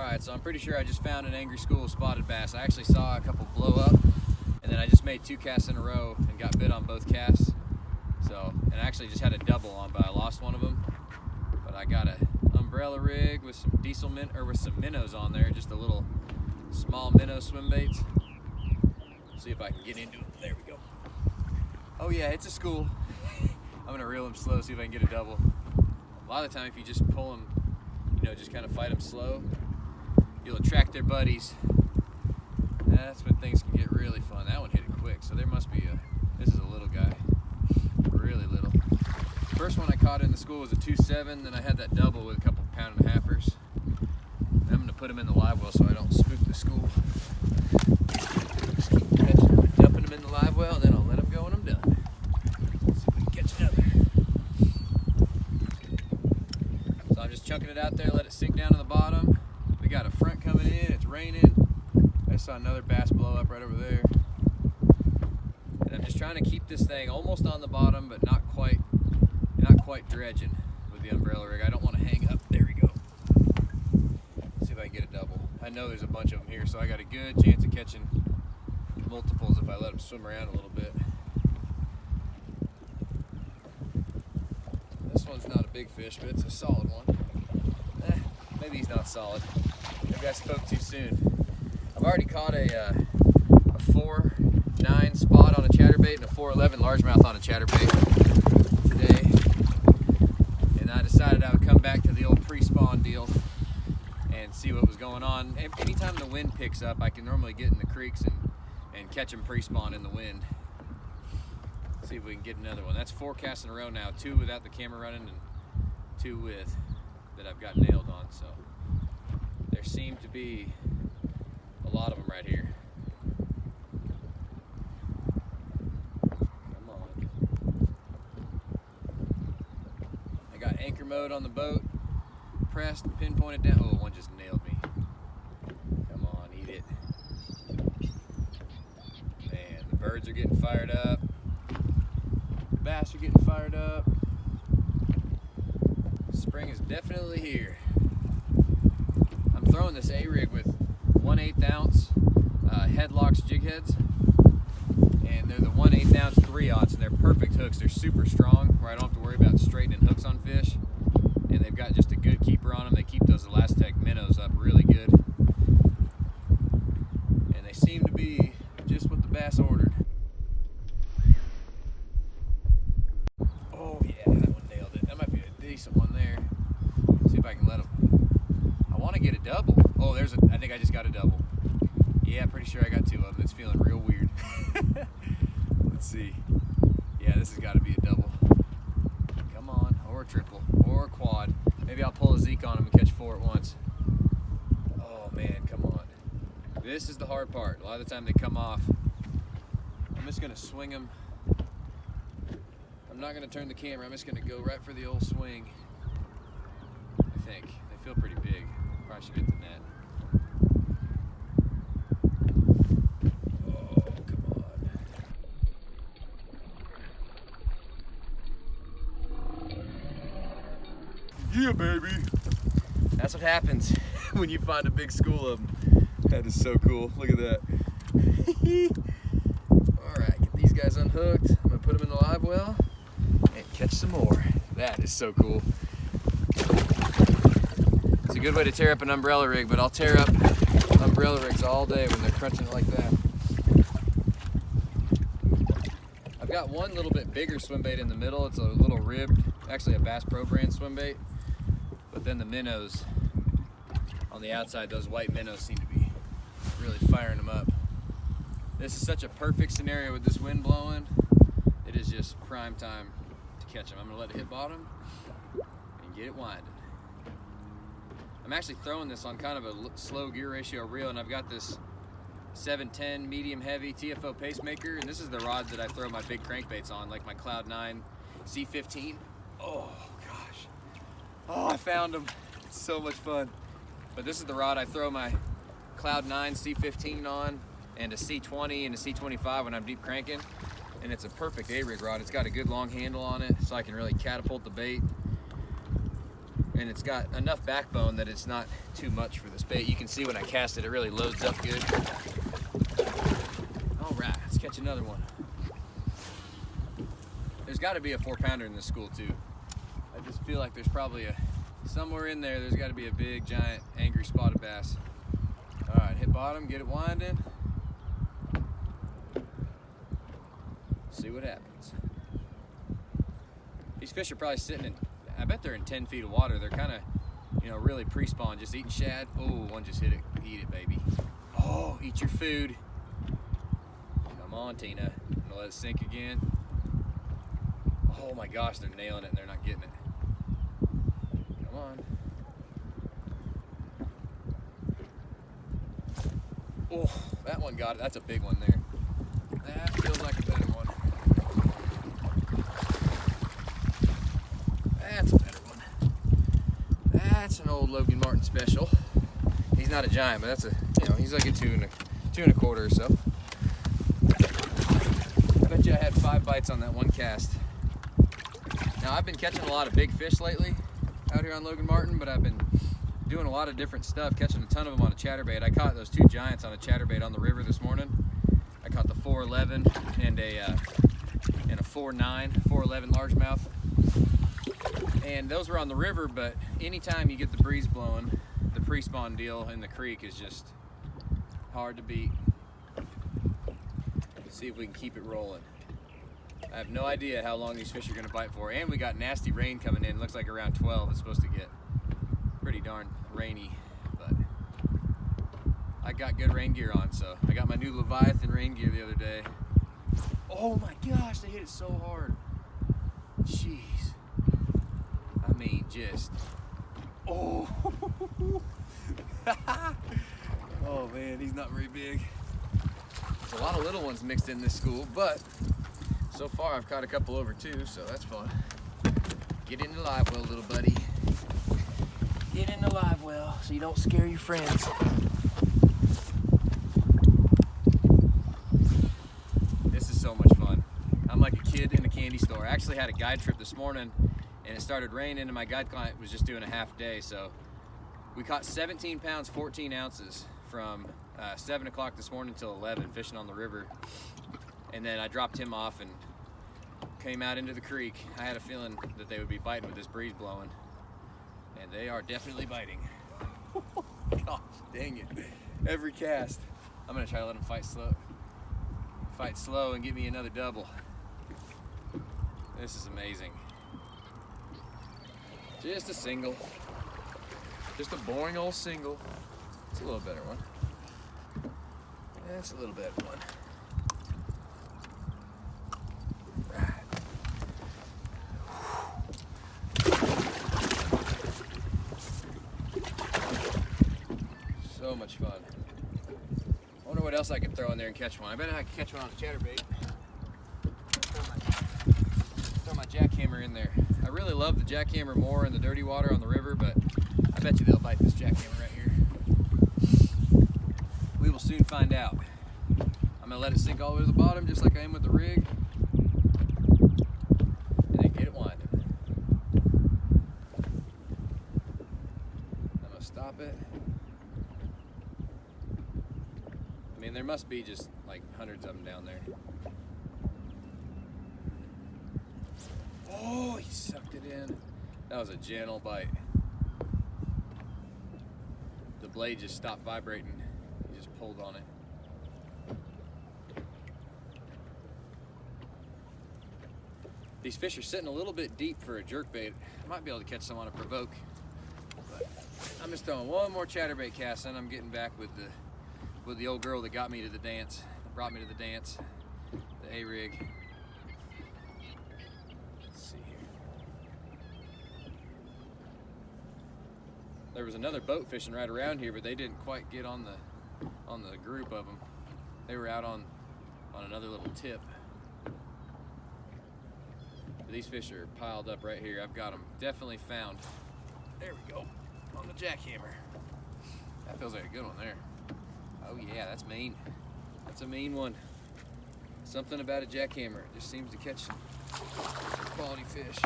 Alright, so I'm pretty sure I just found an angry school of spotted bass. I actually saw a couple blow up, and then I just made 2 casts in a row and got bit on both casts. So, and I actually just had a double on, but I lost one of them. But I got an umbrella rig with some with some minnows on there, just a little small minnow swim baits. See if I can get into it. There we go. Oh yeah, it's a school. I'm gonna reel them slow, see if I can get a double. A lot of the time, if you just pull them, you know, just kind of fight them slow, you'll attract their buddies. That's when things can get really fun. That one hit it quick, so there must be this is a little guy, really little. First one I caught in the school was a 2.7, then I had that double with a couple 1.5-pounders. I'm gonna put them in the live well so I don't spook the school. Just keep catching them and dumping them in the live well, and then I'll let them go when I'm done. Let's see if we can catch another. So I'm just chunking it out there, let it sink down to the bottom. We got a front coming in, it's raining. I saw another bass blow up right over there. And I'm just trying to keep this thing almost on the bottom, but not quite dredging with the umbrella rig. I don't want to hang up. There we go. Let's see if I can get a double. I know there's a bunch of them here, so I got a good chance of catching multiples if I let them swim around a little bit. This one's not a big fish, but it's a solid one. Maybe he's not solid. Maybe I spoke too soon. I've already caught a 4.9 spot on a chatterbait and a 4.11 largemouth on a chatterbait today. And I decided I would come back to the old pre-spawn deal and see what was going on. Anytime the wind picks up, I can normally get in the creeks and catch them pre-spawn in the wind. See if we can get another one. That's 4 casts in a row now, 2 without the camera running and 2 with that I've got nailed on. So there seem to be a lot of them right here. Come on. I got anchor mode on the boat, pressed, pinpointed down. Oh, one just nailed me. Come on, eat it. Man, the birds are getting fired up. The bass are getting fired up. Spring is definitely here. I'm throwing this A-rig with 1/8 ounce HeadlockZ Jigheads, and they're the 1/8 ounce 3/0s, and they're perfect hooks. They're super strong, where I don't have to worry about straightening hooks on fish, and they've got just a good keeper on them. They keep those Elastic minnows up really good, and they seem to be just what the bass ordered. Oh yeah, that one nailed it. That might be a decent one there. See if I can let them. I want to get a double. Oh, I think I just got a double. Yeah, pretty sure I got 2 of them. It's feeling real weird. Let's see. Yeah, this has got to be a double. Come on, or a triple, or a quad. Maybe I'll pull a Zeke on them and catch 4 at once. Oh man, come on. This is the hard part. A lot of the time they come off. I'm just gonna swing them. I'm not gonna turn the camera. I'm just gonna go right for the old swing. I think they feel pretty big. Probably should hit the net. Oh, come on. Yeah, baby. That's what happens when you find a big school of them. That is so cool. Look at that. All right, get these guys unhooked. I'm gonna put them in the live well and catch some more. That is so cool. It's a good way to tear up an umbrella rig, but I'll tear up umbrella rigs all day when they're crunching like that. I've got one little bit bigger swim bait in the middle. It's a little ribbed, actually a Bass Pro brand swim bait. But then the minnows on the outside, those white minnows seem to be really firing them up. This is such a perfect scenario with this wind blowing. It is just prime time to catch them. I'm gonna let it hit bottom and get it winded. I'm actually throwing this on kind of a slow gear ratio reel, and I've got this 710 medium heavy TFO pacemaker, and this is the rod that I throw my big crankbaits on, like my Cloud 9 C15. Oh gosh. Oh, I found them. It's so much fun. But this is the rod I throw my Cloud 9 C15 on, and a C20 and a C25 when I'm deep cranking. And it's a perfect A-rig rod. It's got a good long handle on it, so I can really catapult the bait. and it's got enough backbone that it's not too much for this bait. You can see when I cast it, it really loads up good. All right, let's catch another one. There's got to be a 4-pounder in this school too. I just feel like there's probably somewhere in there, there's got to be a big, giant, angry spotted bass. All right, hit bottom, get it winding. See what happens. These fish are probably sitting in, I bet they're in 10 feet of water. They're kind of, you know, really pre-spawn, just eating shad. Oh, one just hit it. Eat it, baby. Oh, eat your food. Come on, Tina. I'm gonna let it sink again. Oh my gosh, they're nailing it and they're not getting it. Come on. Oh, that one got it. That's a big one there. That feels like a better one. That's a better one. That's an old Logan Martin special. He's not a giant, but that's a, you know, he's like a two and a quarter or so. I bet you I had 5 bites on that one cast. Now I've been catching a lot of big fish lately out here on Logan Martin, but I've been doing a lot of different stuff, catching a ton of them on a chatterbait. I caught those 2 giants on a chatterbait on the river this morning. I caught the 411 and a 4.9, 411 largemouth. And those were on the river, but anytime you get the breeze blowing, the pre-spawn deal in the creek is just hard to beat. Let's see if we can keep it rolling. I have no idea how long these fish are gonna bite for, and we got nasty rain coming in. Looks like around 12 it's supposed to get pretty darn rainy, but I got good rain gear on, so I got my new Leviathan rain gear the other day. Oh my gosh, they hit it so hard. Jeez. I mean, just, oh. Oh man, he's not very big. There's a lot of little ones mixed in this school, but so far I've caught a couple over too, so that's fun. Get in the live well, little buddy. Get in the live well so you don't scare your friends. This is so much fun. I'm like a kid in a candy store. I actually had a guide trip this morning and it started raining and my guide client was just doing a half day, so we caught 17 pounds, 14 ounces from 7 o'clock this morning till 11 fishing on the river. And then I dropped him off and came out into the creek. I had a feeling that they would be biting with this breeze blowing. And they are definitely biting. Gosh, dang it. Every cast. I'm gonna try to let them fight slow. Fight slow and get me another double. This is amazing. Just a single. Just a boring old single. It's a little better one. That's a little better one. So much fun. I wonder what else I could throw in there and catch one. I bet I could catch one on a chatterbait. Throw my jackhammer in there. I really love the jackhammer more in the dirty water on the river, but I bet you they'll bite this jackhammer right here. We will soon find out. I'm gonna let it sink all the way to the bottom just like I am with the rig. And then get it winding. I'm gonna stop it. I mean, there must be just like hundreds of them down there. Oh, he sucked it in. That was a gentle bite. The blade just stopped vibrating. He just pulled on it. These fish are sitting a little bit deep for a jerkbait. I might be able to catch some on a provoke. But I'm just throwing one more chatterbait cast and I'm getting back with the old girl that got me to the dance, that brought me to the dance, the A-rig. Let's see here. There was another boat fishing right around here, but they didn't quite get on the group of them. They were out on another little tip. But these fish are piled up right here. I've got them definitely found. There we go, on the jackhammer. That feels like a good one there. Oh yeah, that's mean. That's a mean one. Something about a jackhammer. It just seems to catch some quality fish.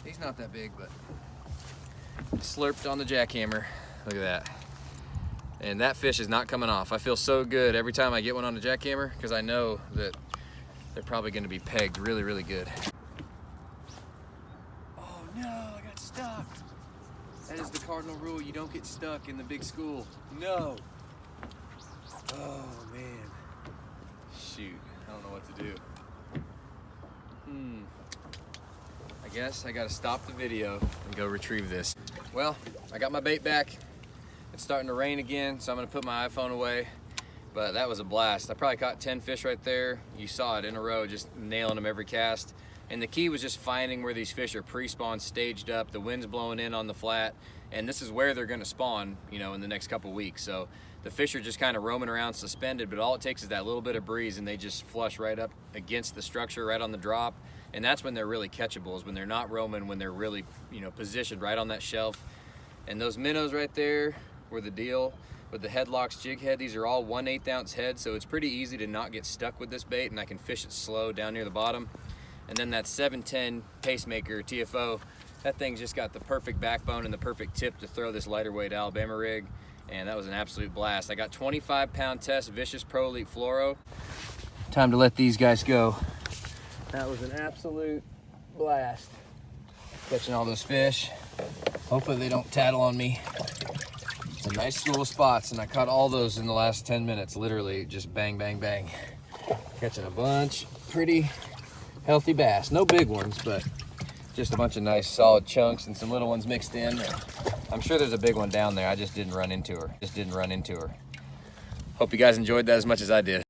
He's not that big, but slurped on the jackhammer. Look at that. And that fish is not coming off. I feel so good every time I get one on the jackhammer because I know that they're probably going to be pegged really, really good. Oh no, I got stuck. That is the cardinal rule. You don't get stuck in the big school. No. Oh man. Shoot, I don't know what to do. I guess I gotta stop the video and go retrieve this. Well, I got my bait back. It's starting to rain again, so I'm gonna put my iPhone away. But that was a blast. I probably caught 10 fish right there. You saw it in a row, just nailing them every cast. And the key was just finding where these fish are pre-spawned, staged up, the wind's blowing in on the flat, and this is where they're gonna spawn, you know, in the next couple weeks. So the fish are just kind of roaming around suspended, but all it takes is that little bit of breeze and they just flush right up against the structure, right on the drop. And that's when they're really catchable, is when they're not roaming, when they're really, you know, positioned right on that shelf. And those minnows right there were the deal with the HeadlockZ Jig Head. These are all 1/8 ounce heads, so it's pretty easy to not get stuck with this bait, and I can fish it slow down near the bottom. And then that 710 Pacemaker TFO, that thing's just got the perfect backbone and the perfect tip to throw this lighter weight Alabama rig, and that was an absolute blast. I got 25-pound test Vicious Pro Elite Fluoro. Time to let these guys go. That was an absolute blast. Catching all those fish. Hopefully they don't tattle on me. It's a nice school of spots, and I caught all those in the last 10 minutes, literally just bang, bang, bang. Catching a bunch, pretty healthy bass. No big ones, but just a bunch of nice solid chunks and some little ones mixed in. I'm sure there's a big one down there. I just didn't run into her. Hope you guys enjoyed that as much as I did.